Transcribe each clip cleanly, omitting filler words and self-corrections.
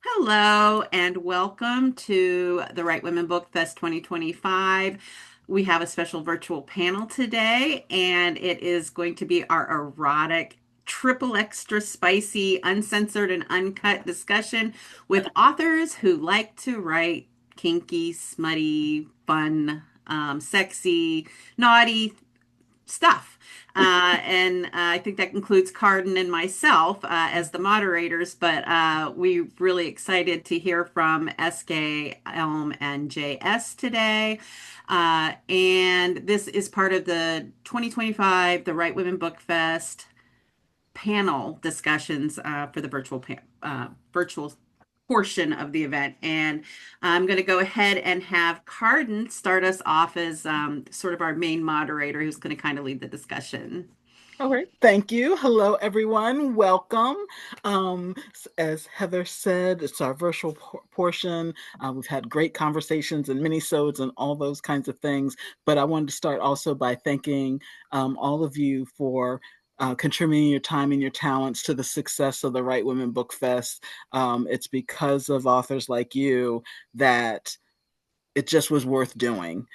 Hello and welcome to the Right Women Book Fest 2025. We have a special virtual panel today, and it is going to be our erotic, triple extra spicy, uncensored, and uncut discussion with authors who like to write kinky, smutty, fun, sexy, naughty stuff. And I think that includes Cardyn and myself as the moderators, but we're really excited to hear from Eskay, Elm, and JS today. And this is part of the 2025, the Right Women Book Fest panel discussions for the virtual portion of the event. And I'm going to go ahead and have Cardyn start us off as sort of our main moderator who's going to kind of lead the discussion. All right, thank you. Hello, everyone. Welcome. As Heather said, it's our virtual portion. We've had great conversations and mini-sodes and all those kinds of things. But I wanted to start also by thanking all of you for contributing your time and your talents to the success of the Right Women Book Fest. It's because of authors like you that it just was worth doing.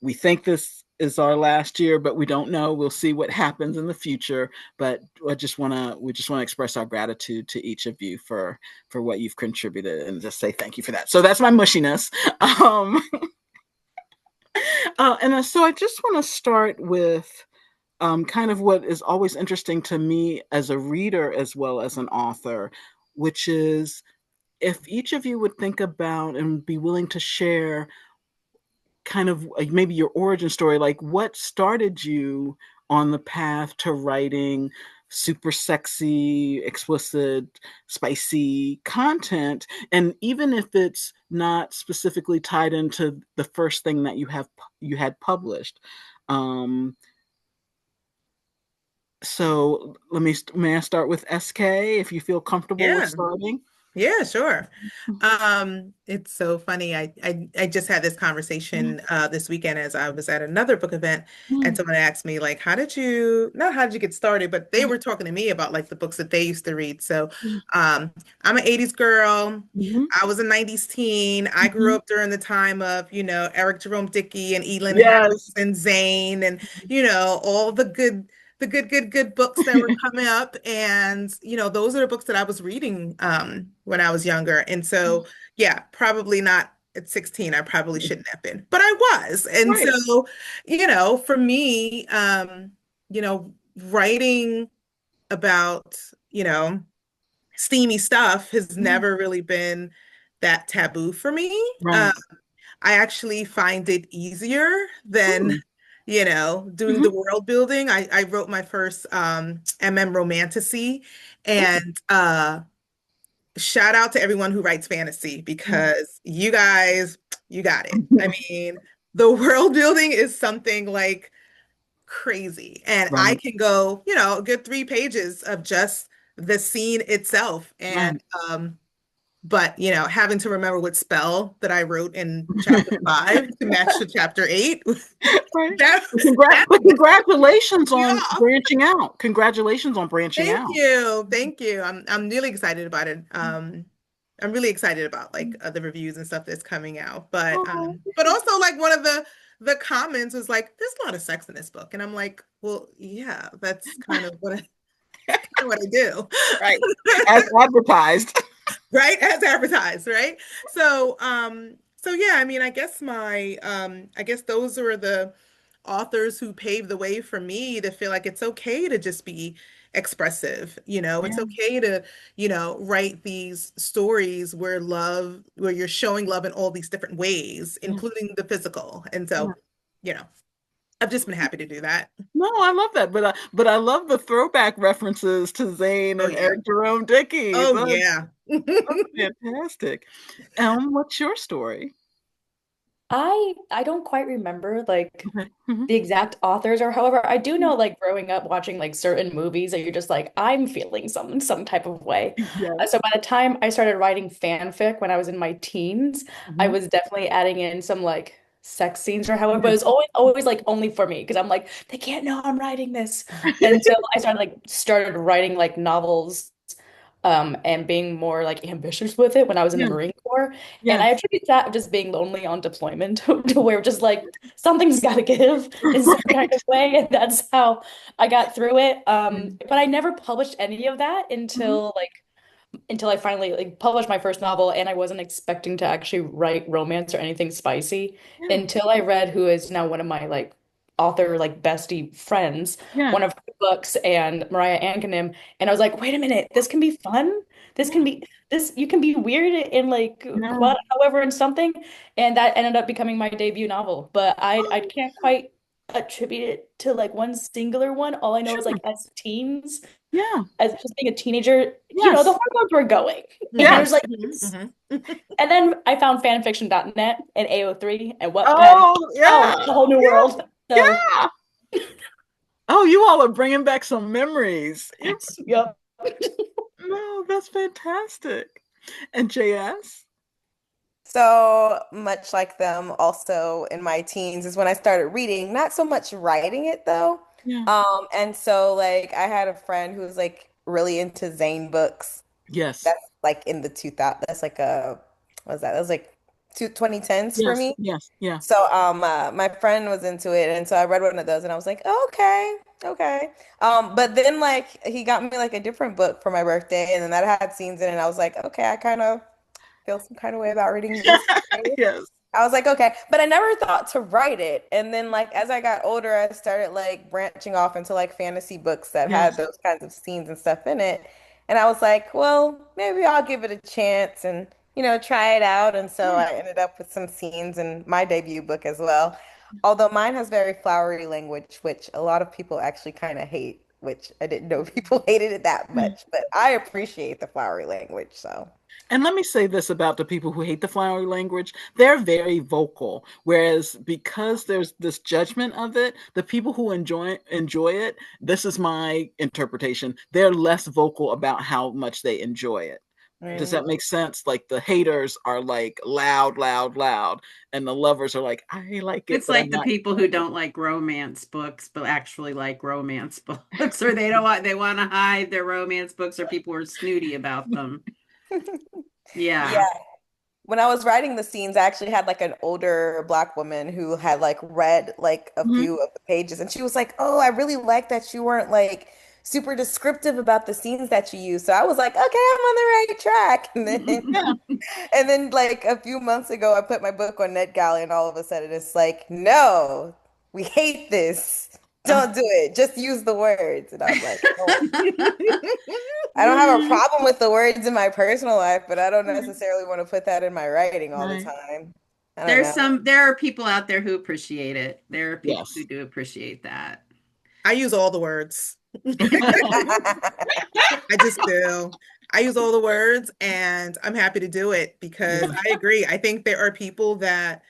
We think this is our last year, but we don't know. We'll see what happens in the future. But we just want to express our gratitude to each of you for what you've contributed and just say thank you for that. So that's my mushiness. So I just want to start with kind of what is always interesting to me as a reader as well as an author, which is if each of you would think about and be willing to share kind of like maybe your origin story, like what started you on the path to writing super sexy, explicit, spicy content. And even if it's not specifically tied into the first thing that you had published. So may I start with SK if you feel comfortable with Yeah, starting? yeah, sure. It's so funny. I just had this conversation this weekend as I was at another book event, and someone asked me like, not how did you get started, but they were talking to me about like the books that they used to read. So, I'm an 80s girl. Mhm. I was a 90s teen. I grew Mhm. up during the time of, Eric Jerome Dickey and Elin Harris Yes. and Zane and, all the good books that were coming up. And, those are the books that I was reading when I was younger. And so, yeah, probably not at 16. I probably shouldn't have been, but I was. And Right. so, for me, writing about, steamy stuff has never really been that taboo for me. Right. I actually find it easier than, Hmm. doing the Mhm. world building. I wrote my first romantasy, Oh, and shout out to everyone who writes fantasy mm. because you guys, you got it. I mean, the world building is something like crazy. And I Right, can go, a good 3 pages of just the scene itself. And right. but having to remember what spell that I wrote in chapter 5 to match to chapter 8, Right. that that But congratulations you on off. branching out. Congratulations on branching Thank out. you. Thank you. I'm really excited about it. I'm really excited about like the reviews and stuff that's coming out. Oh, But also like one of the comments was like, there's a lot of sex in this book. And I'm like, well, yeah, that's kind of what I do. right. As advertised. Right? As advertised, right? So yeah, I mean, I guess those are the authors who paved the way for me to feel like it's okay to just be expressive, it's Yeah, okay to, write these stories where you're showing love in all these different ways, yeah, including the physical. And yeah. so, I've just been happy to do that. No, I love that, but I love the throwback references to Zane Oh and yeah. Eric Jerome Dickey. Oh yeah. That's fantastic. What's your story? I don't quite remember like Okay. Mhm. the exact authors or however I do know like growing up watching like certain movies that you're just like I'm feeling some type of way. Yes. So by the time I started writing fanfic when I was in my teens, I Mhm. was definitely adding in some like sex scenes or however, but it Yes. was always like only for me because I'm like they can't know I'm writing this until I started writing like novels and being more like ambitious with it when I was in the Yeah. Marine Corps. And I Yes. attribute that just being lonely on deployment to where just like something's got to give in some kind of Right. way. And that's how I got through it. Mhm. But I never published any of that Mhm. until I finally like published my first novel, and I wasn't expecting to actually write romance or anything spicy Yeah. until I read who is now one of my like author like bestie friends, Yeah. one of her books, and Mariah Ankanim, and I was like, wait a minute, this can be fun. This can Yeah. be this you can be weird in like Yeah. however in something, and that ended up becoming my debut novel. But I Oh, can't quite attribute it to like one singular one. All I know is sure. like as teens, Yeah. as just being a teenager, the Yes. hormones were going. And there's Yes. like, Mhm, mhm. and then I found fanfiction.net and AO3 and Wattpad. Oh, Oh, yeah. it's a whole new Yeah. world. So, Yeah. Oh, you all are bringing back some memories. yep. No, that's fantastic. And JS? So much like them, also in my teens is when I started reading, not so much writing it though. Yeah. And so like I had a friend who was like really into Zane books. Yes. That's like in the 2000, that's like a, what was that? That was like 2010s for Yes. me. Yes. Yeah. So my friend was into it, and so I read one of those and I was like, okay, okay. But then like he got me like a different book for my birthday, and then that had scenes in it, and I was like, okay, I kind of feel some kind of way about reading this today. Yes. I was like, okay, but I never thought to write it. And then like as I got older, I started like branching off into like fantasy books that had Yes. those kinds of scenes and stuff in it. And I was like, well, maybe I'll give it a chance and try it out. And so Yeah. I ended up with some scenes in my debut book as well. Although mine has very flowery language, which a lot of people actually kind of hate, which I didn't know people hated it that Yeah. much, but I appreciate the flowery language, so. And let me say this about the people who hate the flowery language. They're very vocal. Whereas because there's this judgment of it, the people who enjoy it, this is my interpretation, they're less vocal about how much they enjoy it. Does Mm. that make sense? Like the haters are like loud, loud, loud, and the lovers are like, I like it, It's but I'm like the not. people who don't like romance books, but actually like romance books, or they want to hide their romance books, or people are snooty about them. Yeah. Yeah. When I was writing the scenes, I actually had like an older Black woman who had like read like a Mhm. few of the pages, and she was like, "Oh, I really like that you weren't like super descriptive about the scenes that you use." So I was like, "Okay, I'm on the right track." And then Yeah. and then like a few months ago, I put my book on NetGalley, and all of a sudden it's like, "No, we hate this. Don't do it. Just use the words." And I'm like, "Oh, I don't have a Yeah. problem with the words in my personal life, but I don't necessarily want to put that in my writing all the Right. time. I don't know. There are people out there who appreciate it. There are people who Yes. do appreciate that. I use all the words. I just do. I use all the words and I'm happy to do it because Yeah. I agree. I think there are people that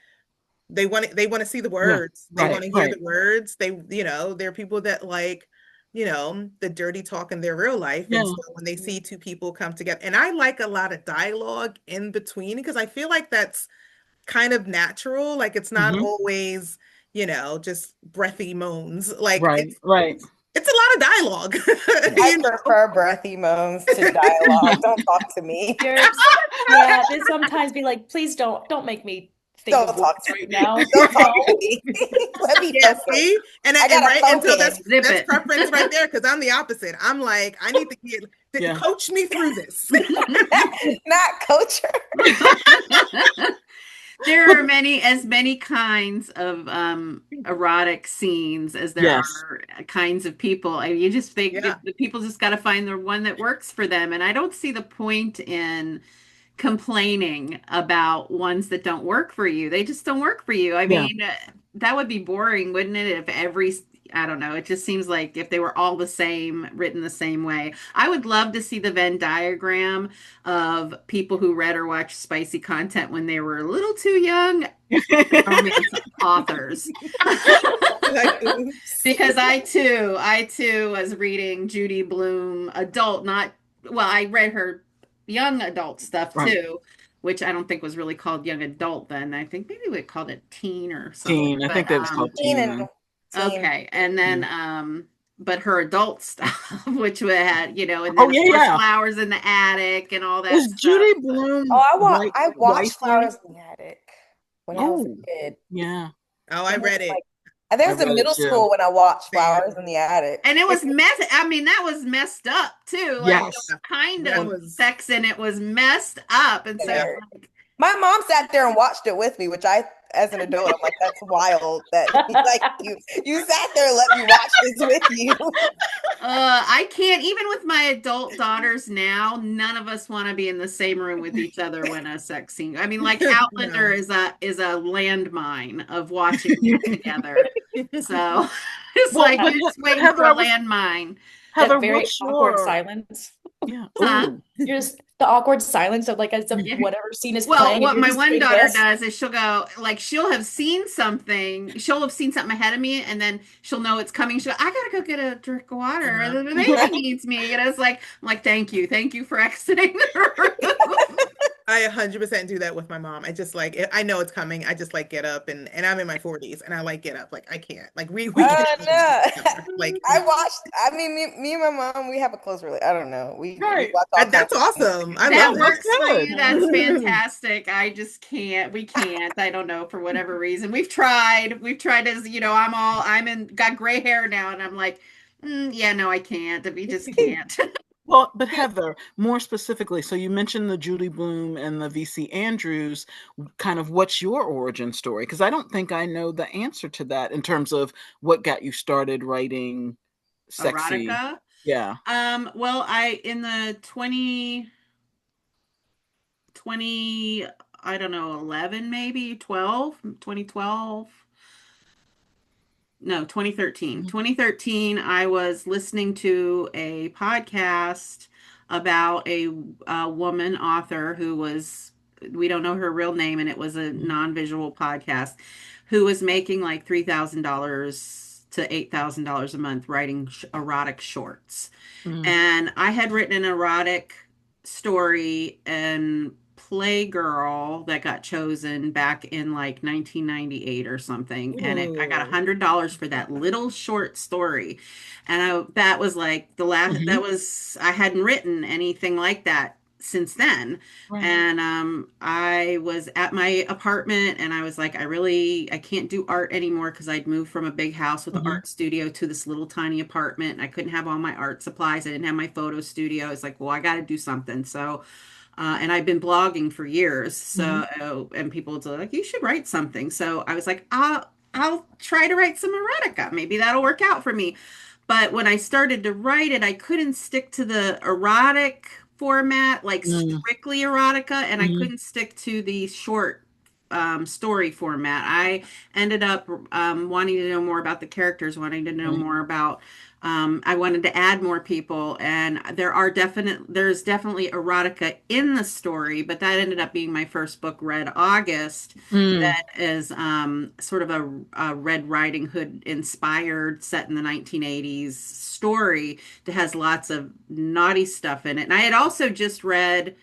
they want to see the Yeah. words. They Right. want to hear Right. the words. There are people that like, the dirty talk in their real life. Yeah. And so when they see two people come together, and I like a lot of dialogue in between because I feel like that's kind of natural. Like it's not Hmm. always, just breathy moans. Like Right. Right. it's a lot of dialogue. I you prefer breathy moans to dialogue. Don't talk to me. You're, yeah, they sometimes be like, please don't make me think Don't of talk words to right me. now. Don't talk to No. me. Let me Yeah, focus. see, I and gotta right, and so that's focus. Zip that's it. preference right there because I'm the opposite. I'm like, I need to Yeah. coach me through this. Not culture. There are many kinds of erotic scenes as there Yes. are kinds of people. And you just think Yeah, the people just got to find the one that works for them. And I don't see the point in complaining about ones that don't work for you. They just don't work for you. I Yeah. mean, that would be boring, wouldn't it? If I don't know, it just seems like if they were all the same, written the same way. I would love to see the Venn diagram of people who read or watched spicy content when they were a little too young, romance authors. like oops. Because I too was reading Judy Blume adult, not, well, I read her young adult stuff Right. too, which I don't think was really called young adult then. I think maybe we called it teen or something. Teen. I But think that was called Teen teen and then. teen. okay. And then Yeah. but her adult stuff, which we had, and then Oh of yeah, course yeah. Flowers in the Attic and all that Is stuff. Judy Oh, Bloom I watched wifey? Flowers in the Attic when I was a Oh, kid. yeah. Oh, I When I was read it. like, I think I I was in read it middle too. school when I watched Same. Flowers in the Attic. And it was I mean, that was messed up too. Like Yes. the kind That of One, was, sex in it was messed up. And so, yeah. Weird. My mom sat there and watched it with me, which as an adult, I'm like, that's wild that like you sat there and let me watch this with you. I can't, even with my adult daughters now, none of us want to be in the same room with each other when a sex scene. I mean, like Outlander No. is a landmine of watching that together. So it's well, like but, it's but waiting for Heather, a landmine. Heather, That very what's awkward your silence. yeah? Huh? Oh, You're just the awkward silence of like as if Yeah. whatever scene is Well, playing and what you're my just one doing daughter this. does is she'll have seen something, she'll have seen something ahead of me, and then she'll know it's coming. She'll, I gotta go get a drink of water. Uh-huh. The baby needs me. And it's like, I'm like, thank you for exiting the room. I 100% do that with my mom. I just like I know it's coming. I just like get up and I'm in my 40s and I like get up. Like I can't. Like we Oh can't watch no. this together. Like I watched, I mean, me and my mom, we have a close relationship. I don't know. We right. watch all kinds that's of things. awesome. I That love That's works for good. you. That's that. fantastic. I just can't. We can't. I don't know, for whatever reason. We've tried. We've tried, as got gray hair now, and I'm like, yeah, no, I can't. We just can't. Well, but Heather, more specifically, so you mentioned the Judy Bloom and the VC Andrews, kind of what's your origin story? Because I don't think I know the answer to that in terms of what got you started writing sexy. Erotica. Yeah. Well, in the 20, I don't know, 11, maybe 2012. No, 2013. Mhm. 2013, I was listening to a podcast about a woman author who was, we don't know her real name, and it was a non-visual podcast, who was making like $3,000 to $8,000 a month writing erotic shorts. Mhm. And I had written an erotic story and Playgirl that got chosen back in like 1998 or something. And I got Ooh. $100 for that little short story. And that was like the last, Mhm. I hadn't written anything like that since then. Right. And I was at my apartment and I was like, I can't do art anymore because I'd moved from a big house with an Mhm. art studio to this little tiny apartment. And I couldn't have all my art supplies. I didn't have my photo studio. It's like, well, I got to do something. So, and I've been blogging for years. Mhm. So, and people would say, like, you should write something. So I was like, I'll try to write some erotica. Maybe that'll work out for me. But when I started to write it, I couldn't stick to the erotic format, like Mhm. strictly erotica, and I Mhm. couldn't stick to the short story format. I ended up wanting to know more about the characters, wanting to know Right. more about. I wanted to add more people, and there's definitely erotica in the story, but that ended up being my first book, Red August, Mm. that is sort of a Red Riding Hood inspired, set in the 1980s story that has lots of naughty stuff in it. And I had also just read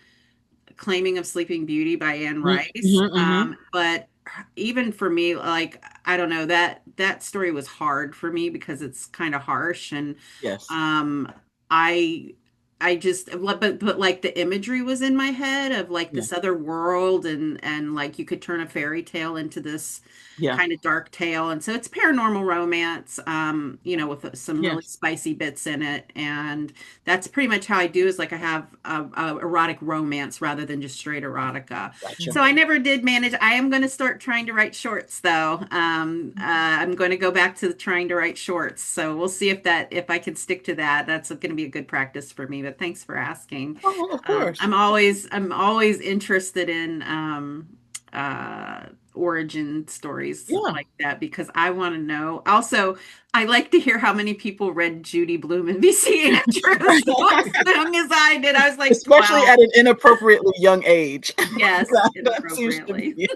Claiming of Sleeping Beauty by Anne Mhm. Rice. Mhm. But even for me, like, I don't know, that story was hard for me because it's kind of harsh. And Yes. um I I just, but like the imagery was in my head of like Yeah. this other world, and like you could turn a fairy tale into this Yeah. kind of dark tale. And so it's paranormal romance, with some really Yes. spicy bits in it. And that's pretty much how I do, is like I have a erotic romance rather than just straight erotica. Gotcha. So I never did manage. I am going to start trying to write shorts though. I'm going to go back to trying to write shorts. So we'll see if I can stick to that. That's going to be a good practice for me. But thanks for asking. Oh, of course. I'm always interested in origin stories Yeah. like that because I want to know. Also, I like to hear how many people read Judy Blume and VC Andrews as young as I did. I was like Especially 12. at an inappropriately young age. Yes, That seems to inappropriately. be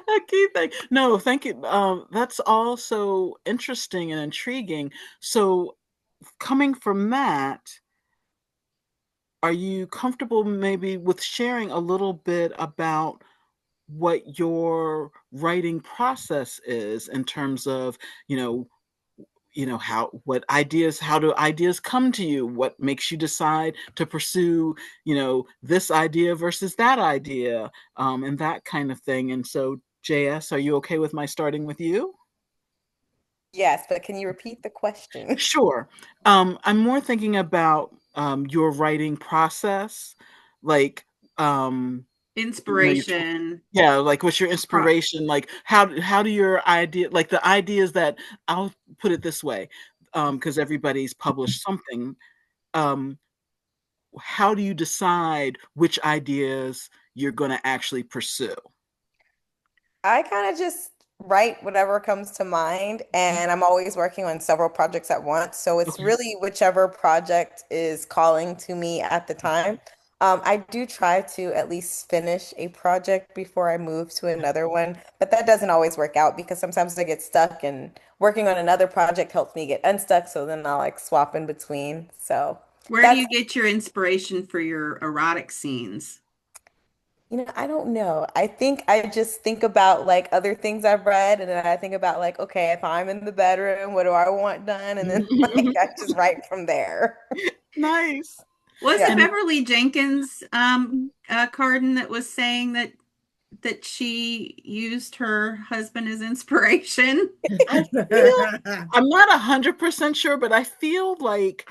a key thing. No, thank you. That's all so interesting and intriguing. So, coming from that, are you comfortable maybe with sharing a little bit about what your writing process is in terms of, you know, how do ideas come to you? What makes you decide to pursue, this idea versus that idea, and that kind of thing. And so, JS, are you okay with my starting with you? Yes, but can you repeat the question? Sure. I'm more thinking about your writing process, like, you Inspiration. yeah, like what's your Pro- inspiration? Like how do your idea, like the ideas that, I'll put it this way, because everybody's published something. Um, how do you decide which ideas you're going to actually pursue? I kind of just write whatever comes to mind, and I'm always working on several projects at once. So it's Okay. really whichever project is calling to me at the time. I do try to at least finish a project before I move to another one, but that doesn't always work out because sometimes I get stuck, and working on another project helps me get unstuck. So then I'll like swap in between. So Where do that's you get your inspiration for your erotic scenes? I don't know. I think I just think about like other things I've read, and then I think about like, okay, if I'm in the bedroom, what do I want done? And then like I just write from there. Nice. Was it Yeah. And Beverly Jenkins, Cardyn, that was saying that she used her husband as inspiration? I feel, I'm not 100% sure, but I feel like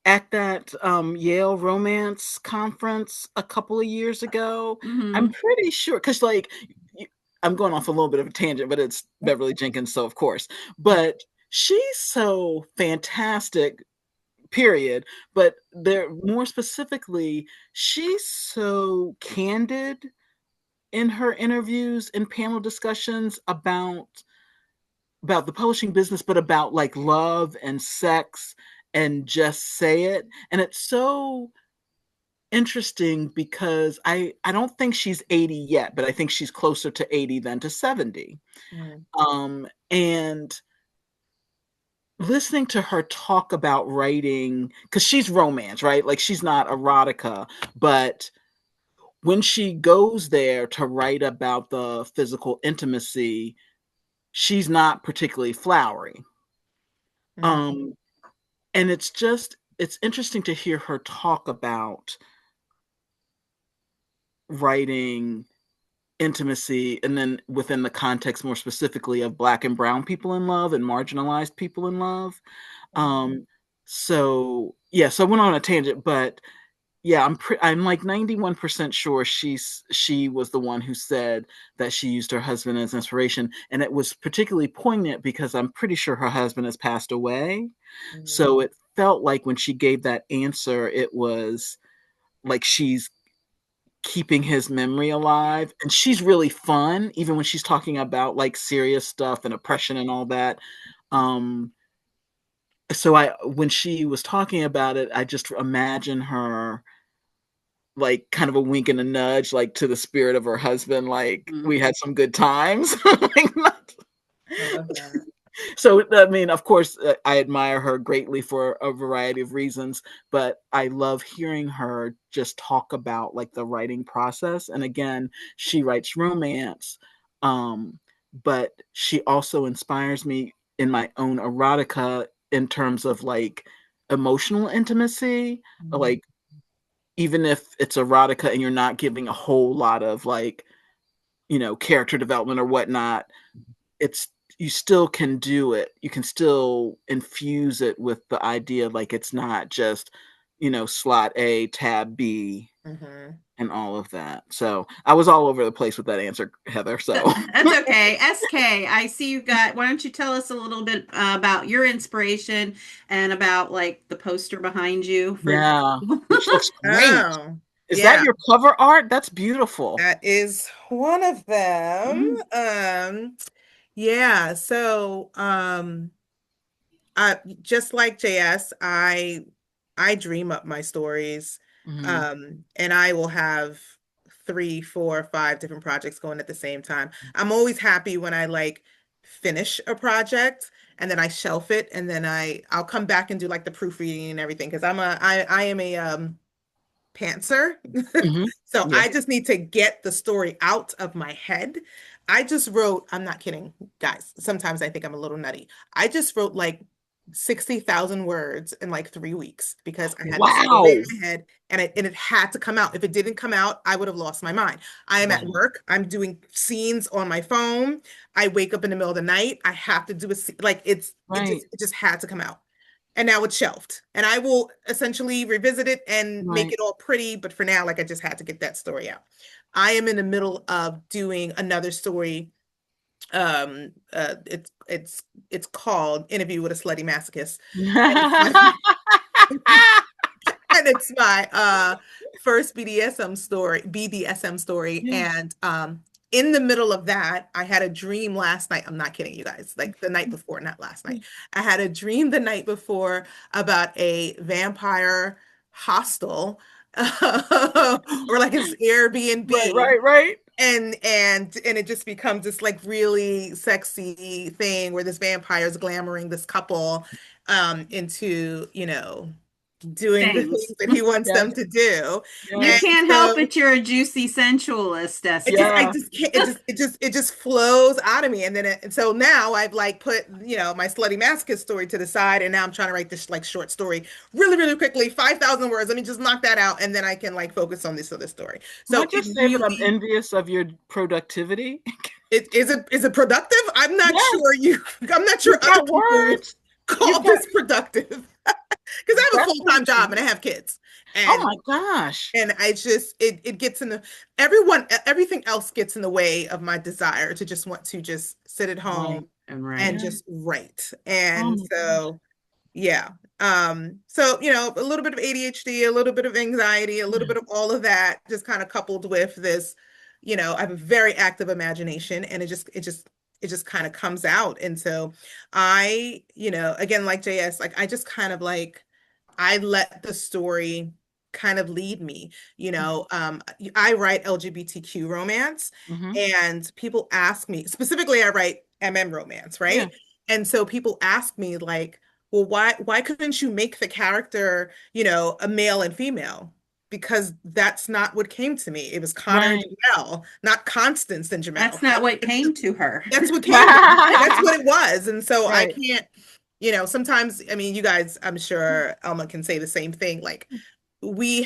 at that Yale romance conference a couple of years ago, I'm Hmm. pretty sure, because like, I'm going off a little bit of a tangent, but it's Beverly Jenkins, so of course. But she's so fantastic, period. But there, more specifically, she's so candid in her interviews and panel discussions about the publishing business, but about like love and sex and just say it. And it's so interesting because I don't think she's 80 yet, but I think she's closer to 80 than to 70. And listening to her talk about writing, because she's romance, right? Like she's not erotica, but when she goes there to write about the physical intimacy, she's not particularly flowery. Um, and it's interesting to hear her talk about writing intimacy, and then within the context more specifically of Black and brown people in love and marginalized people in love. So yeah, so I went on a tangent, but yeah, I'm like 91% sure she was the one who said that she used her husband as inspiration, and it was particularly poignant because I'm pretty sure her husband has passed away. So it felt like when she gave that answer, it was like she's keeping his memory alive, and she's really fun even when she's talking about like serious stuff and oppression and all that. Um, so I when she was talking about it, I just imagine her like kind of a wink and a nudge, like to the spirit of her husband, like we had some good times. Like, I love that. so I mean, of course, I admire her greatly for a variety of reasons, but I love hearing her just talk about like the writing process. And again, she writes romance, but she also inspires me in my own erotica in terms of like emotional intimacy, like even if it's erotica and you're not giving a whole lot of like, character development or whatnot, it's you still can do it. You can still infuse it with the idea like it's not just, slot A, tab B, and all of that. So I was all over the place with that answer, Heather. So That's okay. SK, I see you got, why don't you tell us a little bit about your inspiration and about like the poster behind you, for yeah, example? which looks great. Oh, Is that yeah, your cover art? That's beautiful. that is one of them. Mm. Yeah, so just like JS, I dream up my stories. Mhm. And I will have 3, 4, 5 different projects going at the same time. I'm always happy when I like finish a project and then I shelf it and then I'll come back and do like the proofreading and everything because I am a pantser. Mhm. So Yeah. I just need to get the story out of my head. I just wrote, I'm not kidding, guys. Sometimes I think I'm a little nutty. I just wrote like 60,000 words in like 3 weeks because I had the story Wow. in my head and it had to come out. If it didn't come out, I would have lost my mind. I am at Right. work. I'm doing scenes on my phone. I wake up in the middle of the night. I have to do a scene. Like Right. it just had to come out. And now it's shelved. And I will essentially revisit it and make Right. it all pretty. But for now, like I just had to get that story out. I am in the middle of doing another story. It's called Interview with a Slutty Masochist. And it's and it's my first BDSM story. Yeah. And in the middle of that, I had a dream last night. I'm not kidding you guys, like the night before, not last night. I had a dream the night before about a vampire hostel or like an Right, Airbnb. right, right. And it just becomes this like really sexy thing where this vampire is glamoring this couple into, doing the Things. things that he wants Yes, them to do. You And yes, can't help so it. You're a juicy sensualist, I yeah. Eskay. just can't, it just flows out of me. And so now I've like put, my slutty masochist story to the side, and now I'm trying to write this like short story really, really quickly, 5,000 words. Let me just knock that out, and then I can like focus on this other story. Can I So it just say that I'm really, envious of your productivity? is it productive? Yes, I'm not sure you've other got people would words. call You've got this productive because I have a full-time job and I have kids. oh And my gosh. And I just it gets in the everything else gets in the way of my desire to just want to just sit at Right. home And and right. Yeah. just write. Oh And my gosh. so yeah. So a little bit of ADHD, a little bit of anxiety, a little bit of all of that, just kind of coupled with this, I have a very active imagination and it just kind of comes out. And so again, like JS, like I just kind of like I let the story kind of lead me. I write LGBTQ romance, Mm-hmm. and people ask me, specifically, I write romance, Yeah. right? And so people ask me like, well, why couldn't you make the character, a male and female? Because that's not what came to me. It was Connor and Right. Jamel, not Constance and Jamel. That's not what came to her. That's what came to me. That's what it was. And so I Right. can't, sometimes, I mean, you guys, I'm sure Elma can say the same thing. Like we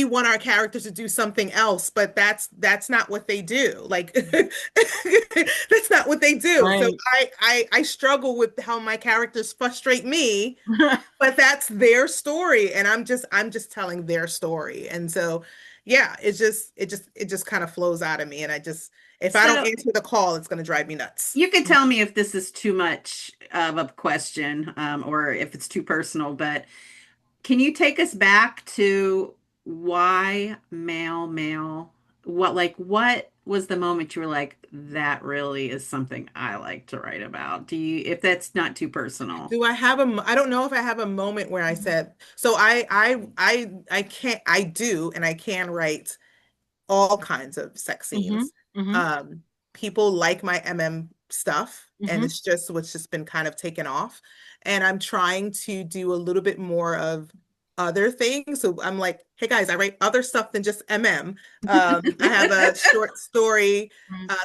want our characters to do something else, but that's not what they do. Like that's not what they do. So Right. I struggle with how my characters frustrate me, but that's their story, and I'm just telling their story. And so yeah, it just kind of flows out of me, and if I don't So answer the call, it's going to drive me nuts. you could tell me if this is too much of a question, or if it's too personal, but can you take us back to why male? What was the moment you were like, that really is something I like to write about? If that's not too personal? I don't know if I have a moment where I said, so I can't, I do, and I can write all kinds of sex Mm-hmm. scenes. Mm-hmm. Um, People like my stuff, and Mm-hmm. what's just been kind of taken off. And I'm trying to do a little bit more of other things. So I'm like, hey guys, I write other stuff than just I have a short story,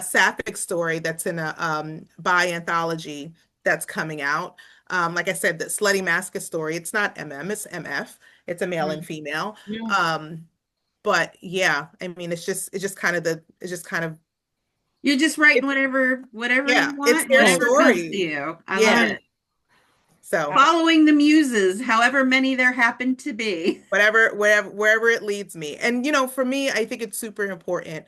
sapphic story that's in a bi anthology that's coming out. Like I said, the Slutty Masochist story, it's not it's MF. It's a male and female. Yeah. But yeah, I mean, it's just kind of, You're just it, writing whatever yeah, you it's want, their Right. whatever comes to story. you. I love Yeah. Right. it. So Following the muses, however many there happen to be. wherever it leads me. And, for me, I think it's super important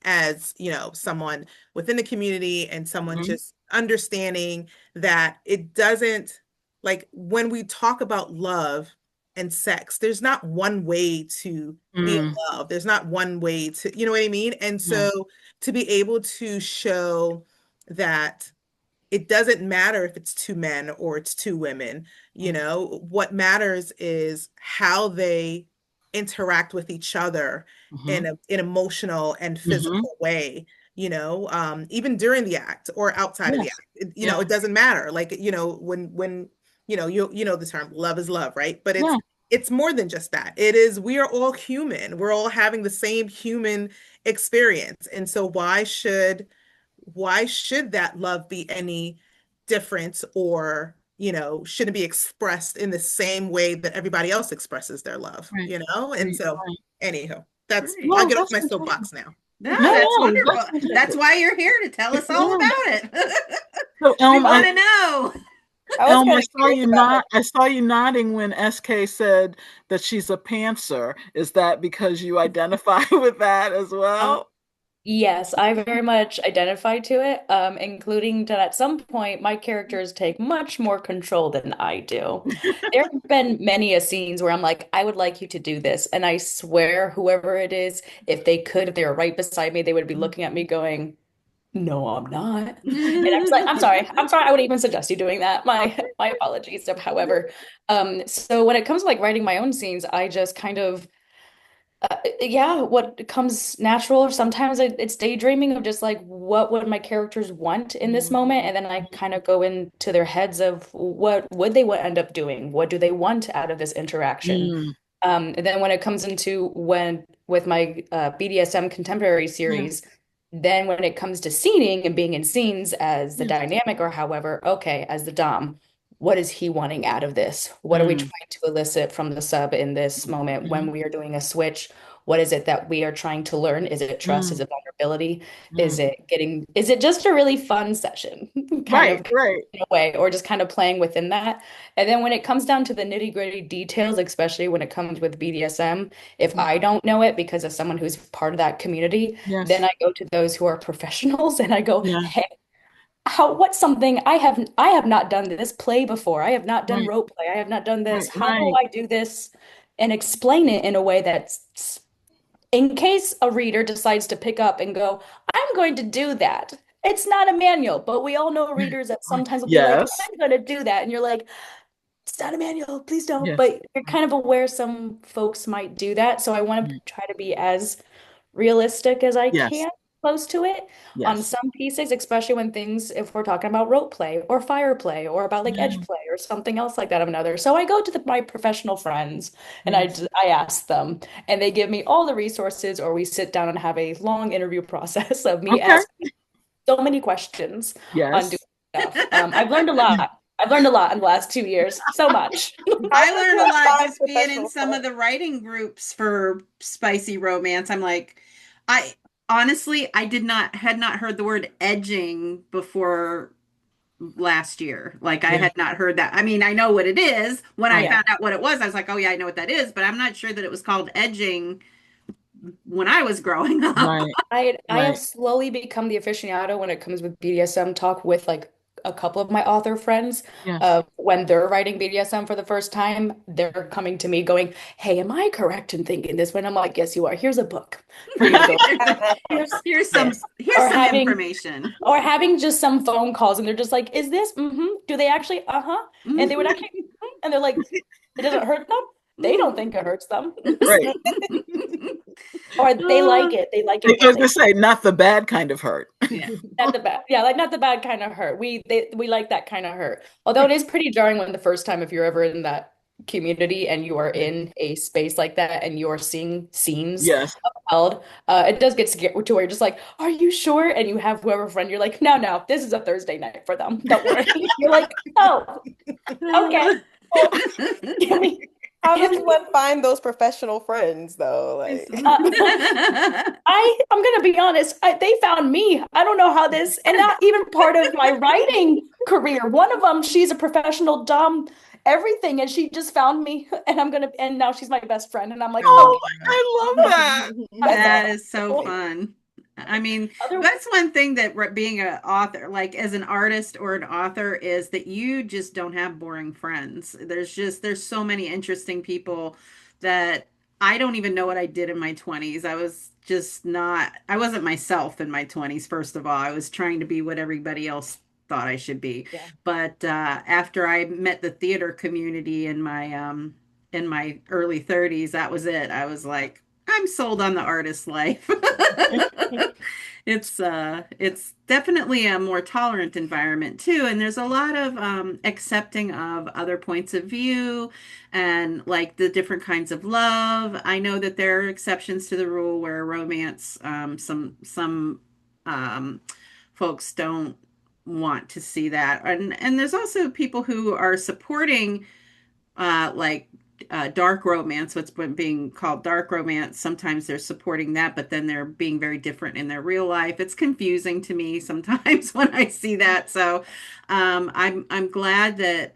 as, someone within the community and someone Mm-hmm. just understanding that it doesn't, like when we talk about love and sex, there's not one way to be in Mm. love. There's not one way to, you know what I mean? And Yeah. so to be able to show that it doesn't matter if it's two men or it's two women, what matters is how they interact with each other Mm-hmm. in an emotional and Mm-hmm. physical way, even during the act or outside of the Yes. act. Yeah. It doesn't matter. Like, when you know the term love is love, right? But Yeah. it's more than just that. We are all human. We're all having the same human experience. And so why should that love be any different or shouldn't be expressed in the same way that everybody else expresses their love, Right, And right, so, right. anyhow, Great. I'll No, get off that's my fantastic. soapbox now. No, No, that's no, wonderful. that's That's fantastic. why you're here to tell us all Yeah. about it. So We Elm, want to know. I was Elm, kind of curious about her. I saw you nodding when SK said that she's a pantser. Is that because you identify with that as Um, well? yes, I very much identify to it, including that at some point my characters take much more control than I do. There have been many a scenes where I'm like, I would like you to do this, and I swear, whoever it is, if they could, if they were right beside me, they would be looking at me going, "No, I'm not." And I'm just like, I'm sorry, I wouldn't even suggest you doing that. My apologies. However, so when it comes to like writing my own scenes, I just kind of yeah, what comes natural, or sometimes it's daydreaming of just like what would my characters want in this moment, and then I kind of go into their heads of what would they would end up doing, what do they want out of this interaction. Mm, And then when it comes into when with my BDSM contemporary yeah, series, then when it comes to scening and being in scenes as the yeah. dynamic, or however, okay, as the Dom, what is he wanting out of this? What are we Mm, trying to elicit from the sub in this moment when mm, we are doing a switch? What is it that we are trying to learn? Is it trust? Is mm, it vulnerability? mm. Is it just a really fun session, kind Right, of right. in a way, or just kind of playing within that? And then when it comes down to the nitty-gritty details, especially when it comes with BDSM, if Mm, I don't know it because of someone who's part of that community, then yes, I go to those who are professionals and I go, yeah, hey, what's something I have not done this play before. I have not done right, rope play. I have not done this. right, How do right. I do this? And explain it in a way that's in case a reader decides to pick up and go, I'm going to do that. It's not a manual, but we all know readers that sometimes will be like, Yes, I'm going to do that. And you're like, it's not a manual, please don't. yes, But you're kind of aware some folks might do that. So I want to mm, try to be as realistic as I yes, can, close to it on yes. some pieces, especially when things, if we're talking about rope play or fire play or about like edge Yeah, play or something else like that of another. So I go to my professional friends and yes. I ask them, and they give me all the resources, or we sit down and have a long interview process of me Okay. asking so many questions on doing Yes. stuff. I've learned a lot. I've learned a lot in the last 2 years. So much. How I did learned a you lot find just being in professional some of friends? the writing groups for spicy romance. I'm like, I honestly, I had not heard the word edging before last year. Like I Yeah. had not heard that. I mean, I know what it is. When I Right. Yeah. found out what it was, I was like, oh yeah, I know what that is, but I'm not sure that it was called edging when I was growing up. Right. I have Right. slowly become the aficionado when it comes with BDSM talk with like a couple of my author friends. Yes. When they're writing BDSM for the first time, they're coming to me going, "Hey, am I correct in thinking this?" When I'm like, "Yes, you are. Here's a book for you to go. Here's this." Here's Or some having information. just some phone calls and they're just like, "Is this? Mm-hmm. Do they actually? Uh-huh." And they would actually, "Mhm." And they're like, "It doesn't hurt them." They don't think it hurts them. Right. Or they Uh, like it. They like I it when was they gonna say not the bad kind of hurt. Yeah. not the bad, yeah, like not the bad kind of hurt. We like that kind of hurt. Although it is pretty jarring when the first time, if you're ever in that community and you are in a space like that and you're seeing scenes Yes. upheld, it does get to where you're just like, "Are you sure?" And you have whoever friend, you're like, "No, no, this is a Thursday night for them. Don't worry." You're like, "Oh, okay, well, give me, How give does me." one find those professional friends though? Like, Uh, I'm gonna be honest. They found me. I don't know how this, and not even part of my writing career. One of them, she's a professional dom, everything, and she just found me, and and now she's my best friend, and I'm like, Oh, okay, I love that. that's That is so all. fun. I mean, Other, that's one thing that being an author, like as an artist or an author, is that you just don't have boring friends. There's so many interesting people that I don't even know what I did in my 20s. I was just not, I wasn't myself in my 20s, first of all. I was trying to be what everybody else thought I should be. yeah, But after I met the theater community in my early 30s, that was it. I was like, I'm sold on the artist life. It's definitely a more tolerant environment too, and there's a lot of accepting of other points of view and like the different kinds of love. I know that there are exceptions to the rule where romance, some um, folks don't want to see that. And there's also people who are supporting like dark romance, what's been being called dark romance. Sometimes they're supporting that, but then they're being very different in their real life. It's confusing to me sometimes when I see that. So I'm glad that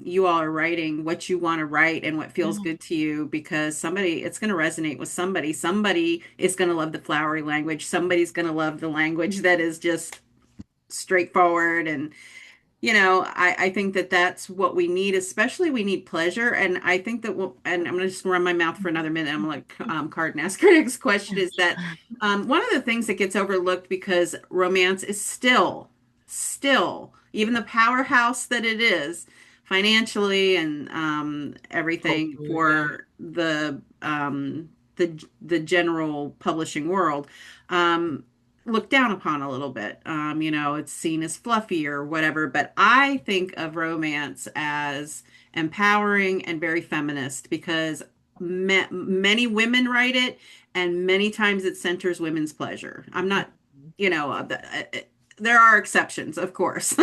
you all are writing what you want to write and what feels good to you, because it's going to resonate with somebody. Somebody is going to love the flowery language. Somebody's going to love the language that is just straightforward. And I think that that's what we need, especially we need pleasure. And I think that and I'm going to just run my mouth for another minute. I'm going to let Cardyn ask her next question, is that one of the things that gets overlooked, because romance is still, even the powerhouse that it is financially and everything for the general publishing world, looked down upon a little bit. It's seen as fluffy or whatever, but I think of romance as empowering and very feminist, because many women write it, and many times it centers women's pleasure. I'm not, there are exceptions, of course.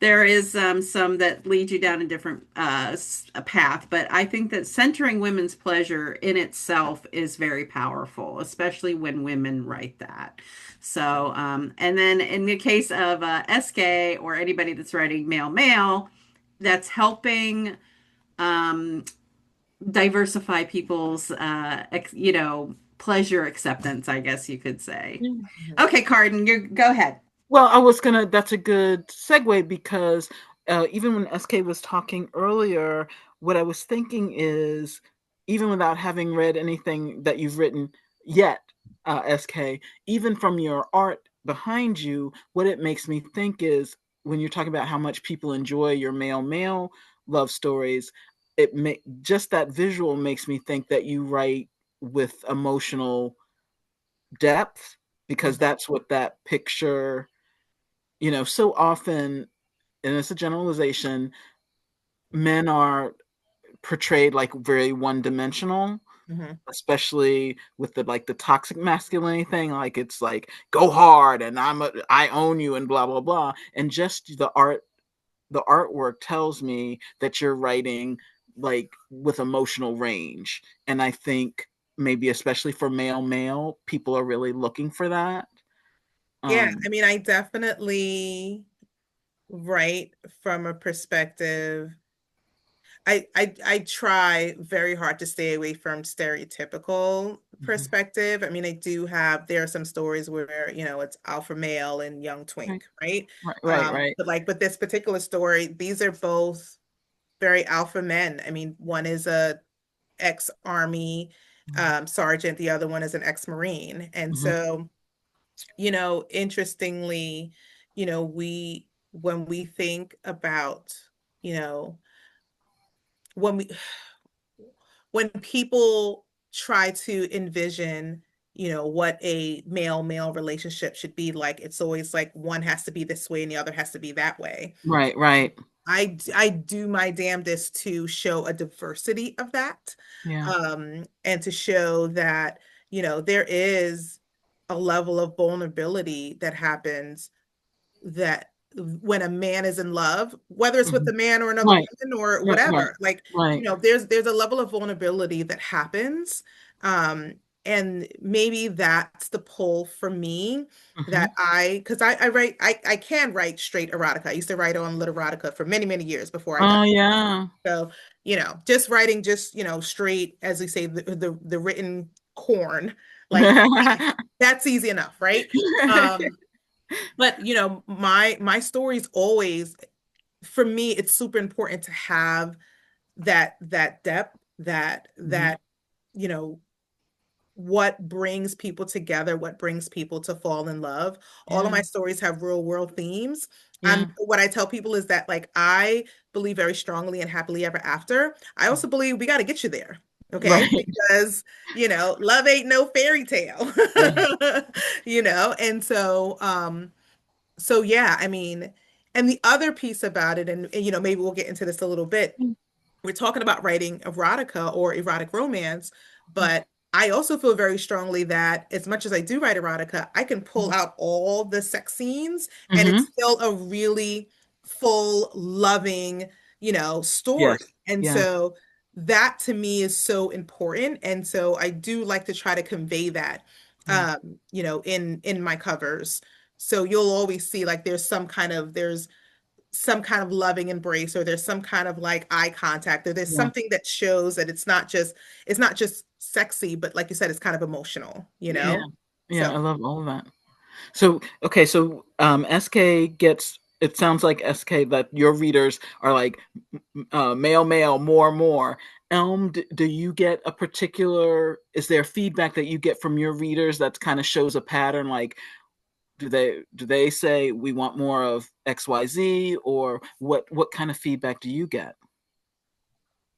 There is some that lead you down a different path, but I think that centering women's pleasure in itself is very powerful, especially when women write that. So, and then in the case of Eskay or anybody that's writing male, that's helping diversify people's, pleasure acceptance, I guess you could say. Okay, Cardyn, go ahead. Well, that's a good segue, because even when Eskay was talking earlier, what I was thinking is, even without having read anything that you've written yet, Eskay, even from your art behind you, what it makes me think is, when you're talking about how much people enjoy your male love stories, just that visual makes me think that you write with emotional depth, because that's what that picture, so often, and it's a generalization, men are portrayed like very one-dimensional, especially with the toxic masculinity thing. Like, it's like, go hard and I own you and blah blah blah. And just the artwork tells me that you're writing like with emotional range. And I think maybe especially for male, people are really looking for that. Yeah, I mean, I definitely write from a perspective. I try very hard to stay away from stereotypical perspective. I mean, there are some stories where, it's alpha male and young twink, right? Right. But like with this particular story, these are both very alpha men. I mean, one is a ex-army sergeant, the other one is an ex-marine. And so, interestingly, when we think about, when we when people try to envision, what a male relationship should be like, it's always like one has to be this way and the other has to be that way. Right. I do my damnedest to show a diversity of that. And to show that, there is a level of vulnerability that happens, that when a man is in love, whether it's with a man or another woman or whatever, there's a level of vulnerability that happens. And maybe that's the pull for me, that because I write, I can write straight erotica. I used to write on literotica for many, many years before I died. So, just writing straight, as we say, the written corn, like that's easy enough, right? But my stories always, for me, it's super important to have that depth, that what brings people together, what brings people to fall in love. All of my stories have real world themes. And what I tell people is that, like, I believe very strongly in happily ever after. I also believe we got to get you there. Okay. Because, love ain't no fairy tale, and so yeah, I mean, and the other piece about it, and maybe we'll get into this a little bit. We're talking about writing erotica or erotic romance, but I also feel very strongly that as much as I do write erotica, I can pull out all the sex scenes and Mm-hmm. it's still a really full, loving, story. Yes. And Yeah. so that to me is so important. And so I do like to try to convey that, Yeah. in my covers. So you'll always see like there's some kind of loving embrace, or there's some kind of like eye contact, or there's Yeah. something that shows that it's not just sexy, but like you said, it's kind of emotional, Yeah. Yeah. I So love all of that. So, okay. So, SK gets, it sounds like SK that your readers are like male, male, more, more. Elm, do you get a particular, is there feedback that you get from your readers that kind of shows a pattern? Like, do they say we want more of XYZ, or what kind of feedback do you get?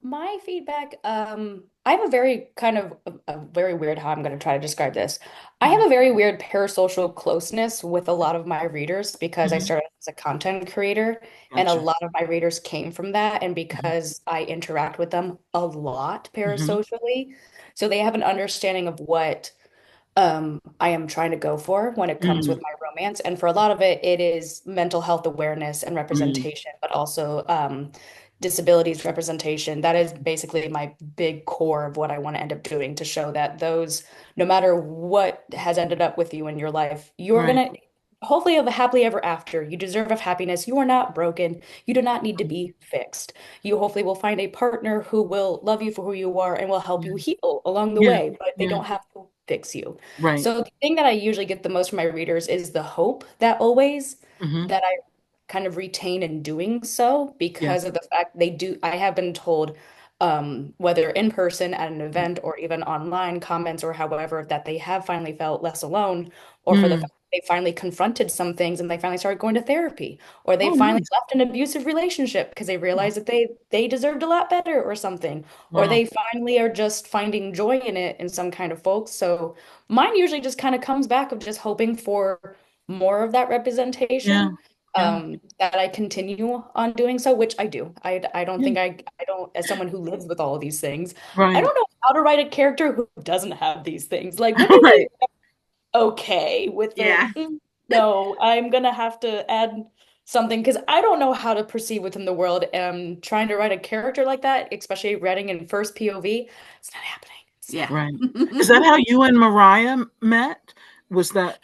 My feedback, I have a very kind of a very weird how I'm going to try to describe this. I have Mhm. a very weird parasocial closeness with a lot of my readers because I Mhm. started as a content creator, and a Gotcha. lot of my readers came from that, and Mhm. because I interact with them a lot Mhm. parasocially, so they have an understanding of what I am trying to go for when it comes with Mhm. my romance. And for a lot of it, it is mental health awareness and Mhm. representation, but also disabilities representation. That is basically my big core of what I want to end up doing to show that those, no matter what has ended up with you in your life, you're Right. gonna hopefully have a happily ever after. You deserve of happiness. You are not broken. You do not need to be fixed. You hopefully will find a partner who will love you for who you are and will help Yeah. you heal along the Yeah. way, but they Yeah. don't have to fix you. Right. So the thing that I usually get the most from my readers is the hope that always Mhm. that I kind of retain in doing so Yeah. because of the fact they do, I have been told, whether in person at an event or even online comments or however, that they have finally felt less alone, or for the Mm. fact that they finally confronted some things and they finally started going to therapy, or they Oh, finally nice. left an abusive relationship because they Yeah. realized that they deserved a lot better or something, or Wow. they finally are just finding joy in it in some kind of folks. So mine usually just kind of comes back of just hoping for more of that Yeah. representation, Yeah. that I continue on doing so, which I do. I don't Yeah. think I don't, as someone who lives with all of these things, I Right. don't know how to write a character who doesn't have these things. Like women Right. usually okay with the Yeah. no, I'm gonna have to add something because I don't know how to perceive within the world. Trying to write a character like that, especially writing in first POV, it's not happening. It's Yeah. Right. Is that how you and Mariah met? Was that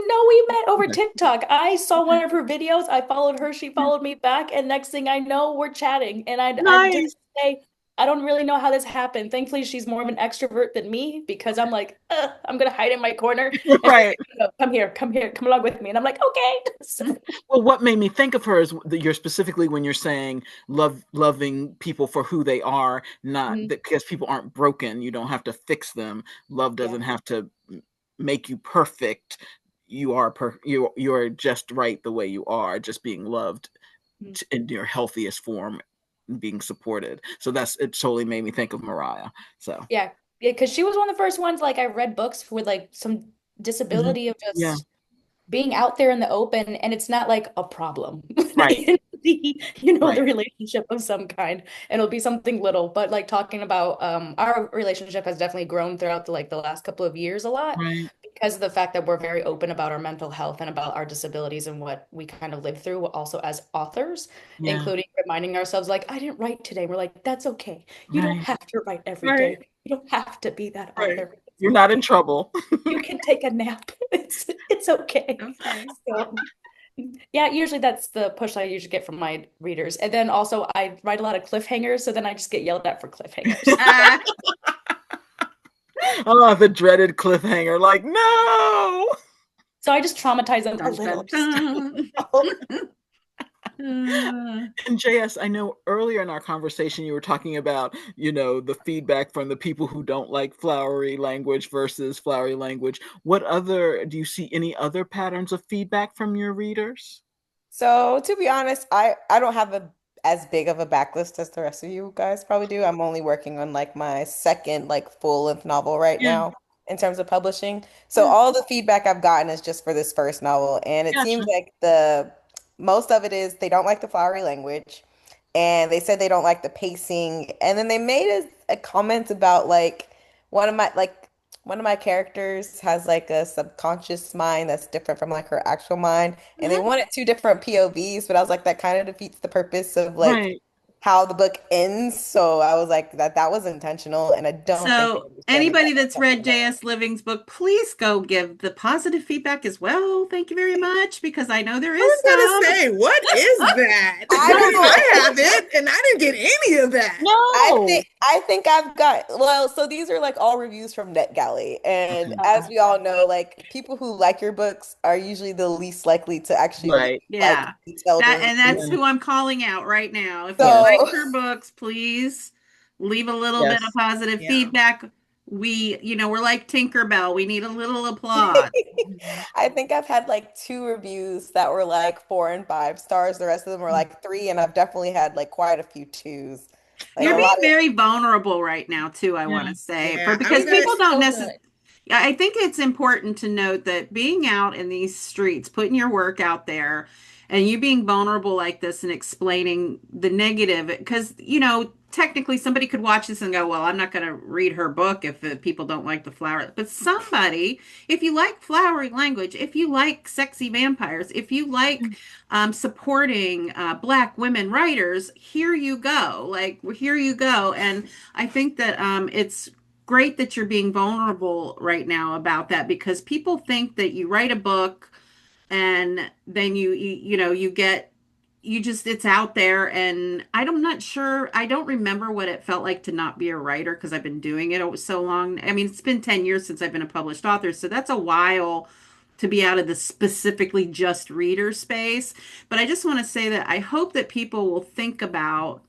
No, we met over okay? TikTok. I saw Okay. one of her videos. I followed her. She Yeah. followed me back. And next thing I know, we're chatting. And I to Nice. this day, I don't really know how this happened. Thankfully, she's more of an extrovert than me because I'm like, I'm gonna hide in my corner. And she's Right. like, "No, come here, come along with me." And I'm like, okay. Mhm. So, Well, what made me think of her is that you're specifically when you're saying loving people for who they are, not mhm, that because people aren't broken, you don't have to fix them. Love yeah. doesn't have to make you perfect. You're just right the way you are, just being loved Mhm. in your healthiest form, being supported. So it totally made me think of Mariah. So Yeah. Yeah, because she was one of the first ones like I read books with like some mhm. disability of Yeah, just being out there in the open, and it's not like a problem. right, It'll be, the right, relationship of some kind, and it'll be something little, but like talking about our relationship has definitely grown throughout the last couple of years a lot right. because of the fact that we're very open about our mental health and about our disabilities and what we kind of live through also as authors, Yeah, including reminding ourselves like I didn't write today. We're like, that's okay. You don't right, have to write every right, day. You don't have to be that right. author. It's You're not in okay. trouble. You can take a nap. It's okay. Okay. So yeah, usually that's the push I usually get from my readers. And then also I write a lot of cliffhangers, so then I just get yelled at for cliffhangers. Uh, Oh, the dreaded cliffhanger. Like, no. So I just traumatize them a dun, little. dun, Just dun. And JS, I know earlier in our conversation you were talking about, the feedback from the people who don't like flowery language versus flowery language. Do you see any other patterns of feedback from your readers? So to be honest, I don't have a as big of a backlist as the rest of you guys probably do. I'm only working on like my second like full-length novel right Yeah, now in terms of publishing. So yeah, all the feedback I've gotten is just for this first novel, and it seems gotcha. like the most of it is they don't like the flowery language, and they said they don't like the pacing, and then they made a comment about like one of my like one of my characters has like a subconscious mind that's different from like her actual mind, and they Mhm. wanted two different POVs, but I was like that kind of defeats the purpose of like Right. how the book ends. So I was like that was intentional, and I don't think they So understand that anybody that's that's read intentional. J.S. Living's book, please go give the positive feedback as well. Thank you very much, because I know there I is was gonna some. say, what is that? I Because don't know. I have it and I didn't get any of that. No. I think I've got well, so these are like all reviews from NetGalley. And Okay. as we all know, like people who like your books are usually the least likely to actually read Right. like Yeah. detailed That's Yeah. who I'm calling out right now. If you Yes. So like her books, please leave a little bit of Yes. positive Yeah. feedback. We're like Tinkerbell. We need a little applause. Mhm. I think I've had like two reviews that were like 4 and 5 stars. The rest of them were like three, and I've definitely had like quite a few twos. Like You're a being lot of very vulnerable right now too, I want Yeah. to say. Yeah, I'm Because gonna people It's don't so necessarily, good. I think it's important to note that being out in these streets, putting your work out there, and you being vulnerable like this and explaining the negative, because, technically somebody could watch this and go, well, I'm not going to read her book if people don't like the flower. But somebody, if you like flowery language, if you like sexy vampires, if you like supporting Black women writers, here you go. Like, here you go. And I think that it's great that you're being vulnerable right now about that, because people think that you write a book and then you get you just it's out there. And I'm not sure, I don't remember what it felt like to not be a writer, because I've been doing it so long. I mean, it's been 10 years since I've been a published author, so that's a while to be out of the specifically just reader space. But I just want to say that I hope that people will think about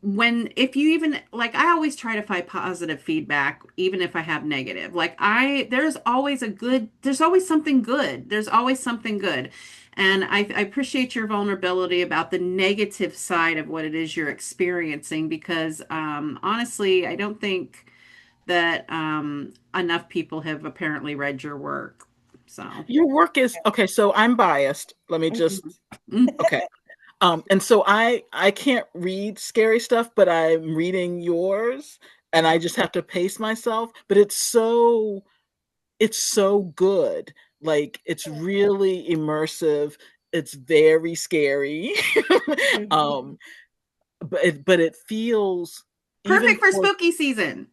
when if you even like, I always try to find positive feedback even if I have negative. Like, I there's always something good. There's always something good. And I appreciate your vulnerability about the negative side of what it is you're experiencing, because honestly, I don't think that enough people have apparently read your work. So Your work is okay. So I'm biased. Let me just, okay. And so I can't read scary stuff, but I'm reading yours and I just have to pace myself. But it's so good. Like it's really immersive. It's very scary. um, but it feels even perfect for for spooky season.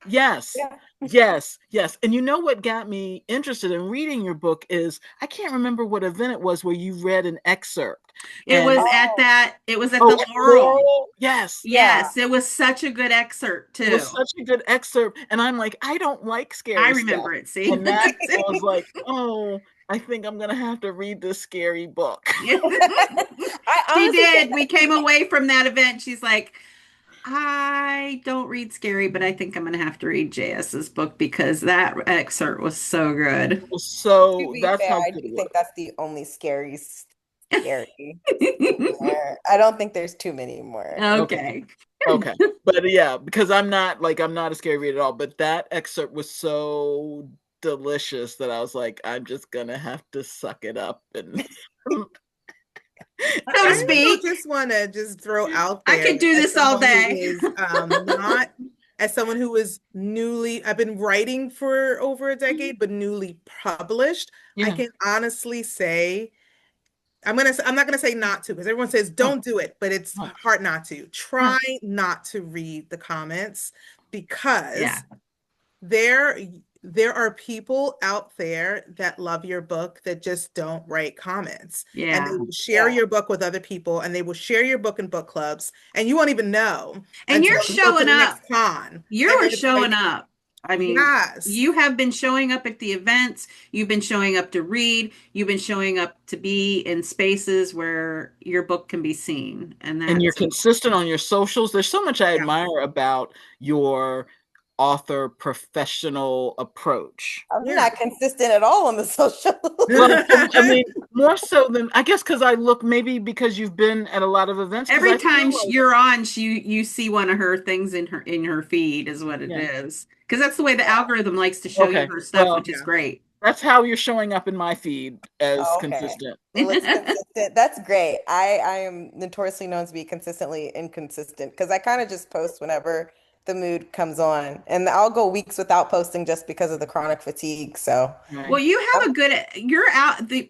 yes. yeah. Yes, yes. And you know what got me interested in reading your book is I can't remember what event it was where you read an excerpt. It was And at Oh, that, it was at oh, the at Laurel. Laurel, yes. yeah. Yes, it was such a good excerpt It was too. such a good excerpt. And I'm like, I don't like I scary stuff. remember it. See, And that I was like, oh, I think I'm gonna have to read this scary book. I she honestly think did. We came away from that event. She's like, I don't read scary, but I think I'm going to have to read JS's book, because that excerpt was so good. to So be that's fair, how I good do it think was. that's the only scary in there. I don't think there's too many more. Okay. Okay. Okay. But yeah, because I'm not a scary reader at all. But that excerpt was so delicious that I was like, I'm just gonna have to suck it up and So to I and also speak, just want to just throw out I there could do as this all someone who day. is not as someone who is newly, I've been writing for over a decade, but newly published. I yeah. can honestly say, I'm not gonna say not to, because everyone says Oh, don't do it, but it's oh, hard not to. right. Try not to read the comments, Yeah. because there there are people out there that love your book that just don't write comments, and they Yeah. will share Yeah. your book with other people, and they will share your book in book clubs, and you won't even know And until you're you go to showing the up. next con. You And are then it's showing like, up. I mean, yes. you have been showing up at the events. You've been showing up to read. You've been showing up to be in spaces where your book can be seen. And And you're that's, consistent on your socials. There's so much I Yeah. admire about your author professional approach. I'm Yeah. not consistent at all on the social. Well, I mean, more so than I guess because I look maybe because you've been at a lot of events because every I feel time like you're on, you see one of her things in her feed is what it yeah. is. Because that's the way the algorithm likes to show you Okay. her stuff, Well, which is Yeah. great. that's how you're showing up in my feed as Oh, okay. consistent. It looks consistent. That's great. I am notoriously known to be consistently inconsistent because I kind of just post whenever the mood comes on. And I'll go weeks without posting just because of the chronic fatigue. So, Well, you have a good, you're out, the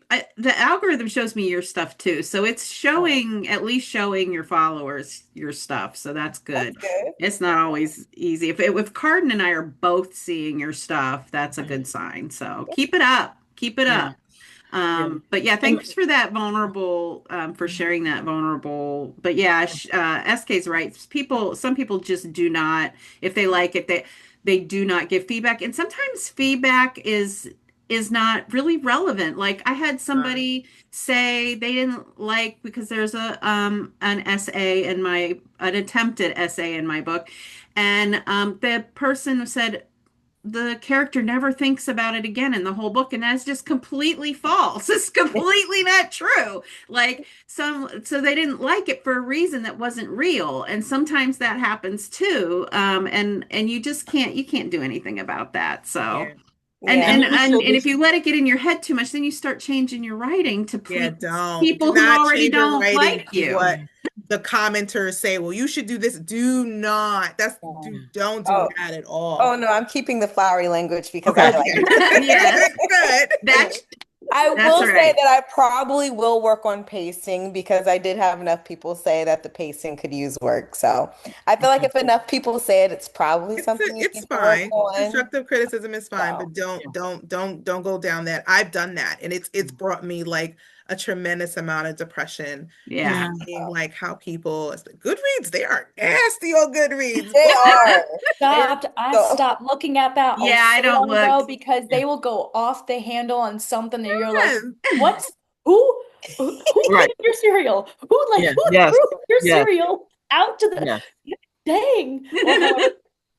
algorithm shows me your stuff too. So it's showing, at least showing your followers your stuff. So that's that's good. good. It's not always easy. If Cardyn and I are both seeing your stuff, that's a good sign. So keep it up. Keep it Yeah. up. Yeah. But yeah, thanks for that vulnerable, for sharing that vulnerable. But yeah, SK's right. Some people just do not, if they like it, they do not give feedback. And sometimes feedback is not really relevant. Like I had somebody say they didn't like because there's an essay in an attempted essay in my book, and the person said the character never thinks about it again in the whole book, and that's just completely false. It's completely not true. Like so they didn't like it for a reason that wasn't real, and sometimes that happens too. And you can't do anything about that. So Yeah. and Yeah. and let me say and, and this. if you let it get in your head too much, then you start changing your writing to Yeah, please don't. people Do who not already change your don't writing like to you. what the commenters say. Well, you should do this. Do not. Don't do Oh, that at all. oh no, I'm keeping the flowery language because Okay. I like Okay. it. Yes, Good. that's I that's will say right. that I probably will work on pacing because I did have enough people say that the pacing could use work. So I feel like Okay. if enough people say it, it's probably something you It's need to work fine. on. Constructive criticism is fine, So but don't Yeah. don't don't don't go down that. I've done that, and it's brought me like a tremendous amount of depression. Yeah. Yeah. Seeing like how people, it's like Goodreads, they are nasty on Goodreads. they are. They are I've so stopped looking at that Yeah, I so don't long look. ago because Yeah. they will go off the handle on something that you're like, Yes. what's who Right. made your cereal? Yeah. Who Yes. threw your Yes. cereal out to the Yes. dang? Well, however,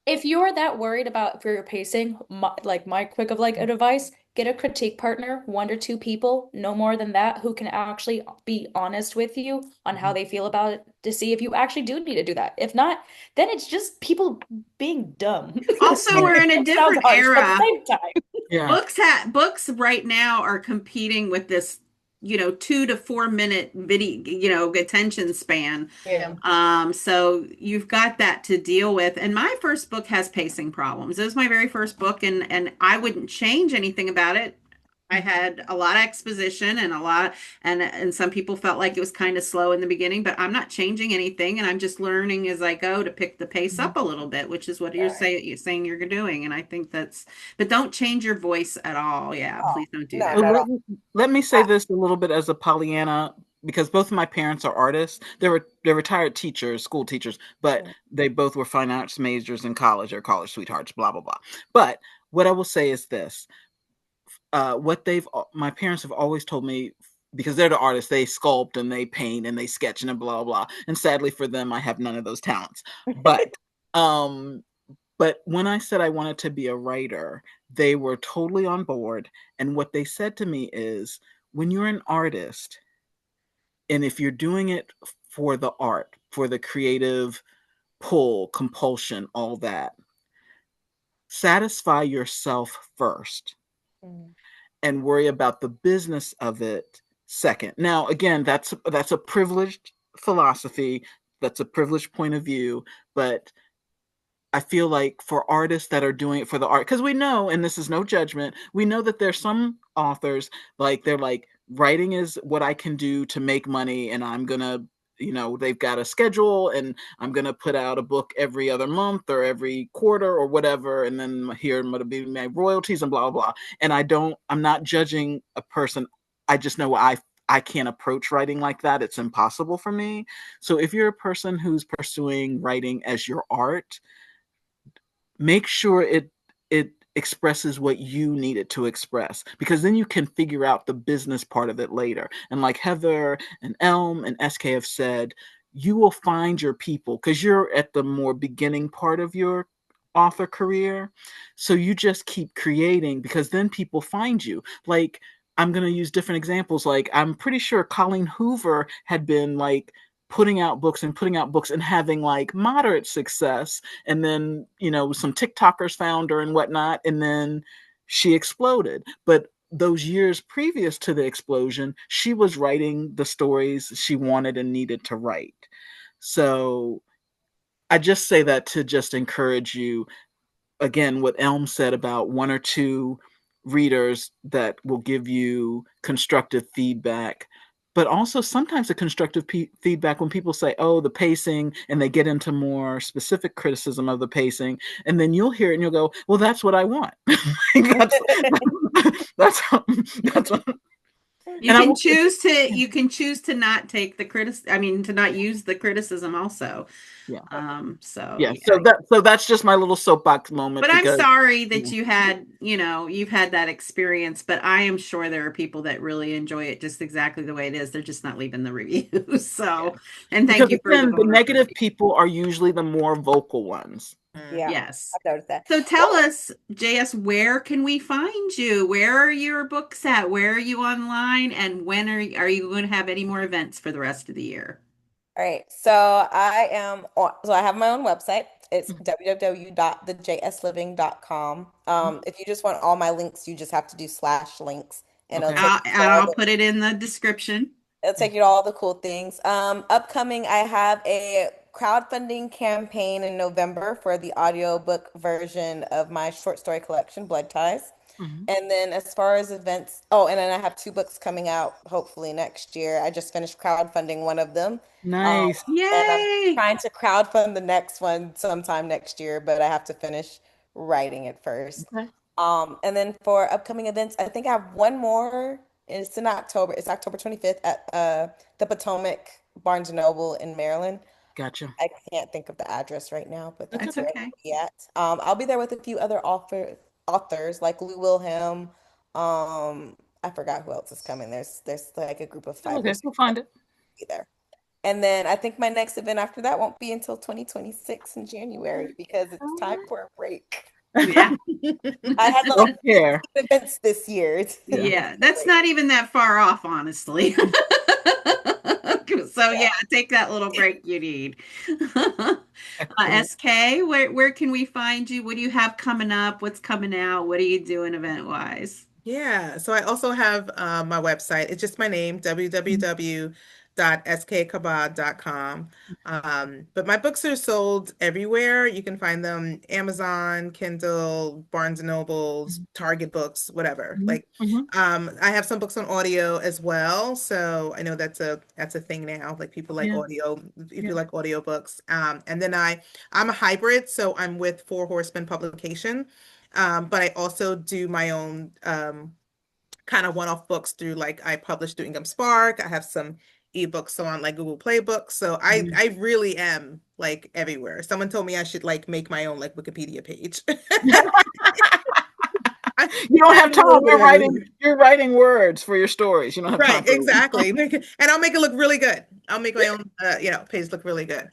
if you're that worried about for your pacing, my quick of like advice, get a critique partner, one or two people, no more than that, who can actually be honest with you on how they feel about it to see if you actually do need to do that. If not, then it's just people being dumb. Also, we're in a It sounds different harsh, but at the era. same time. Yeah. Books right now are competing with this, 2 to 4 minute video, attention span. yeah. So you've got that to deal with. And my first book has pacing problems. It was my very first book, and I wouldn't change anything about it. I had a lot of exposition and and some people felt like it was kind of slow in the beginning, but I'm not changing anything, and I'm just learning as I go to pick the pace up a little bit, which is what you're saying you're doing. And I think but don't change your voice at all. Yeah, Oh, please don't do no, that. So not at all. let me say this a little bit as a Pollyanna, because both of my parents are artists. They're retired teachers, school teachers, but they both were fine arts majors in college or college sweethearts, blah, blah, blah. But what I will say is this. My parents have always told me, because they're the artists, they sculpt and they paint and they sketch and blah blah. And sadly for them, I have none of those talents. But um, but when I said I wanted to be a writer, they were totally on board. And what they said to me is, when you're an artist, and if you're doing it for the art, for the creative pull, compulsion, all that, satisfy yourself first Mm. and worry about the business of it second. Now, again, that's a privileged philosophy, that's a privileged point of view, but I feel like for artists that are doing it for the art, because we know, and this is no judgment, we know that there's some authors, like they're like, writing is what I can do to make money, and I'm gonna, they've got a schedule, and I'm gonna put out a book every other month or every quarter or whatever, and then here I'm gonna be my royalties and blah blah blah. And I'm not judging a person. I just know I can't approach writing like that. It's impossible for me. So if you're a person who's pursuing writing as your art, make sure it expresses what you need it to express, because then you can figure out the business part of it later. And like Heather and Elm and SK have said, you will find your people because you're at the more beginning part of your author career. So you just keep creating, because then people find you. Like, I'm going to use different examples. Like, I'm pretty sure Colleen Hoover had been like putting out books and having like moderate success, and then some TikTokers found her and whatnot, and then she exploded. But those years previous to the explosion, she was writing the stories she wanted and needed to write. So I just say that to just encourage you, again, what Elm said about one or two readers that will give you constructive feedback. But also sometimes the constructive feedback when people say, oh, the pacing, and they get into more specific criticism of the pacing, and then you'll hear it and you'll go, well, that's what I want. that's, that's, that's what, You and I can will, choose to not take the I mean, to not use the criticism also. yeah. So Yeah, yeah. so that's just my little soapbox moment But I'm because sorry that you've had that experience, but I am sure there are people that really enjoy it just exactly the way it is. They're just not leaving the reviews. So, and thank because you for the again, the negative vulnerability. people are usually the more vocal ones. Yeah, Yes. I've noticed that. So tell Well, us, JS, where can we find you? Where are your books at? Where are you online? And when are you going to have any more events for the rest of the year? all right. So I have my own website. It's www.thejsliving.com. If you just want all my links, you just have to do /links and Okay. I'll put it in the description. it'll take you to all the cool things. Upcoming, I have a crowdfunding campaign in November for the audiobook version of my short story collection, Blood Ties. Mhm. And then as far as events, oh, and then I have two books coming out hopefully next year. I just finished crowdfunding one of them. Um, Nice. and I'm Yay! trying to crowdfund the next one sometime next year, but I have to finish writing it first. Okay. And then for upcoming events, I think I have one more. It's in October. It's October 25th at the Potomac Barnes and Noble in Maryland. Gotcha. I can't think of the address right now, but That's that's That's okay. where okay. I'll be at. I'll be there with a few other authors like Lou Wilhelm. I forgot who else is coming. There's like a group of That's five or okay. six We'll that find it. will be there. And then I think my next event after that won't be until 2026 in January because it's time for a break. Yeah. I had like Self care. 15 events this year. Yeah. Yeah, that's not even that far off, honestly. So Yeah. yeah, take that little break you need. Excellent. SK, where can we find you? What do you have coming up? What's coming out? What are you doing event wise? Yeah, so I also have my website. It's just my name, www.skkabba.com. But my books are sold everywhere. You can find them Amazon, Kindle, Barnes and Nobles, Target Books, whatever. Mhm. Mhm. I have some books on audio as well. So I know that's a thing now. Like people like Yeah. audio, if Yeah. you like audiobooks. And then I'm a hybrid, so I'm with Four Horsemen Publication. But I also do my own kind of one-off books through like I publish through Ingham Spark. I have some ebooks on like Google Play Books. So I Mhm. I really am like everywhere. Someone told me I should like make my own like Wikipedia page. You don't have I'm a time. little bit You're writing. everywhere. You're writing words for your stories. You don't have time Right, for. exactly. And I'll make it look really good. I'll make my own page look really good.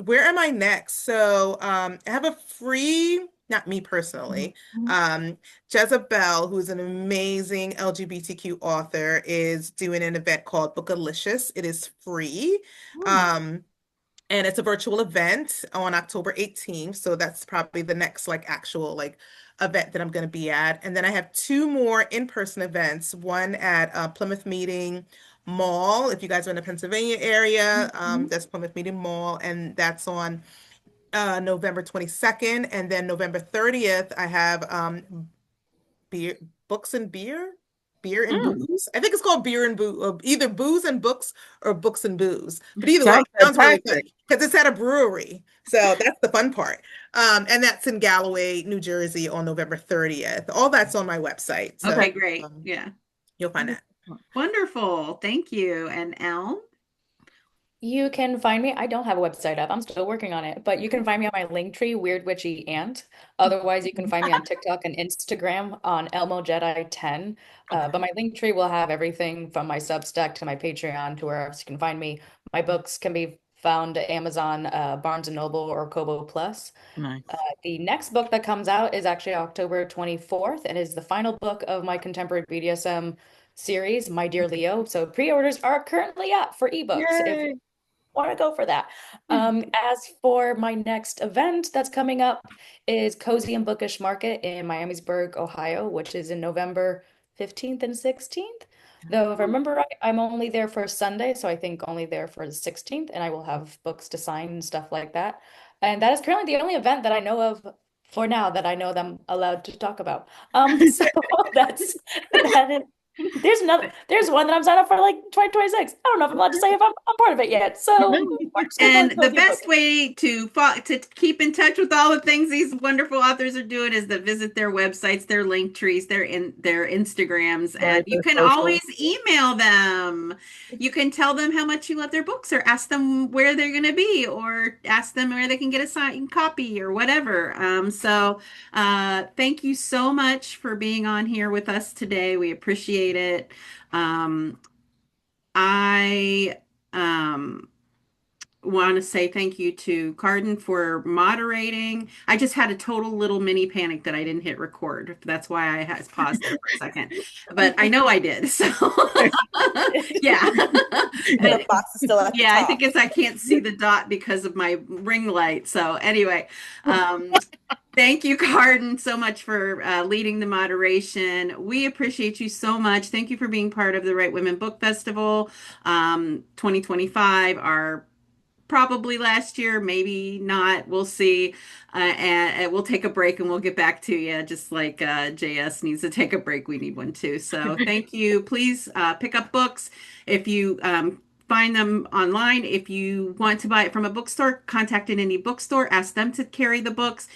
Where am I next? So I have a free, not me personally, Mhm. um, Jezebel, who's an amazing LGBTQ author, is doing an event called Bookalicious. It is free. Mhm. Um, and it's a virtual event on October 18th. So that's probably the next like actual like event that I'm going to be at. And then I have two more in-person events, one at Plymouth Meeting Mall. If you guys are in the Pennsylvania area, Mhm. that's Plymouth Meeting Mall, and that's on November 22nd. And then November 30th, I have beer, books and beer and Mm. booze. I think it's called beer and booze, either booze and books or books and booze. But either way, Sounds it sounds really fun fantastic. because it's at a brewery. So that's the fun part. And that's in Galloway, New Jersey on November 30th. All that's on my website. So Okay, great. um, Yeah. you'll find that. Wonderful. Thank you. And Elm? You can find me. I don't have a website up. I'm still working on it, but you can find me on my Linktree, Weird Witchy Ant. Otherwise, you can find me on TikTok and Instagram on Elmo Jedi 10. Okay. But my Linktree will have everything from my Substack to my Patreon to where else you can find me. My books can be found at Amazon, Barnes and Noble, or Kobo Plus. Nice. The next book that comes out is actually October 24th and is the final book of my contemporary BDSM series, My Dear Leo. So pre-orders are currently up for ebooks if Yay. want to go for that. As for my next event that's coming up is Cozy and Bookish Market in Miamisburg, Ohio, which is in November 15th and 16th. Though if I remember right, I'm only there for Sunday, so I think only there for the 16th, and I will have books to sign and stuff like that. And that is currently the only event that I know of for now that I know that I'm allowed to talk about. So that's that is there's one that I'm signed up for like 2026. I don't know if I'm allowed to say if I'm part of it yet. So we're just gonna And go the with the book. best way to keep in touch with all the things these wonderful authors are doing is to visit their websites, their link trees, their Instagrams, and Right, you their can always socials. email them. You can tell them how much you love their books, or ask them where they're going to be, or ask them where they can get a signed copy or whatever. Thank you so much for being on here with us today. We appreciate it. Um, I want to say thank you to Cardyn for moderating. I just had a total little mini panic that I didn't hit record. That's why I had paused there for a second. But I know I did. So yeah. The box is still at the Yeah, I top. think it's I can't see the dot because of my ring light. So anyway, thank you, Cardyn, so much for leading the moderation. We appreciate you so much. Thank you for being part of the Right Women Book Festival 2025, our probably last year, maybe not. We'll see. And we'll take a break and we'll get back to you. Just like JS needs to take a break, we need one too. So thank you. Please pick up books if you find them online. If you want to buy it from a bookstore, contact an indie bookstore. Ask them to carry the books.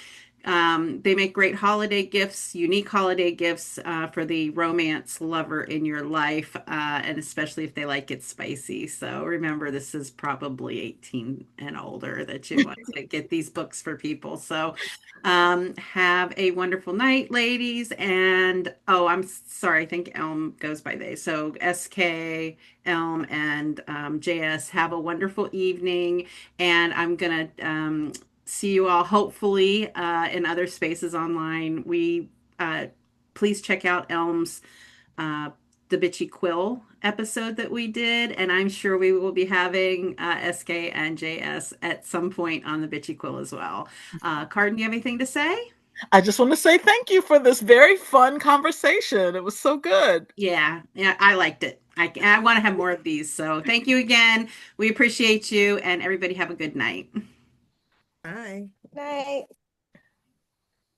They make great holiday gifts, unique holiday gifts for the romance lover in your life, and especially if they like it spicy. So remember, this is probably 18 and older that you want to get these books for people. So have a wonderful night, ladies. And oh, I'm sorry, I think Elm goes by they. So SK, Elm, and JS, have a wonderful evening. And I'm going to see you all hopefully in other spaces online. We please check out Elm's uh, the Bitchy Quill episode that we did, and I'm sure we will be having SK and JS at some point on the Bitchy Quill as well. Cardyn, do you have anything to say? I just want to say thank you for this very fun conversation. It was so good. Yeah, I liked it. I want to have more of these. So thank you again. We appreciate you, and everybody have a good night. Bye. Night.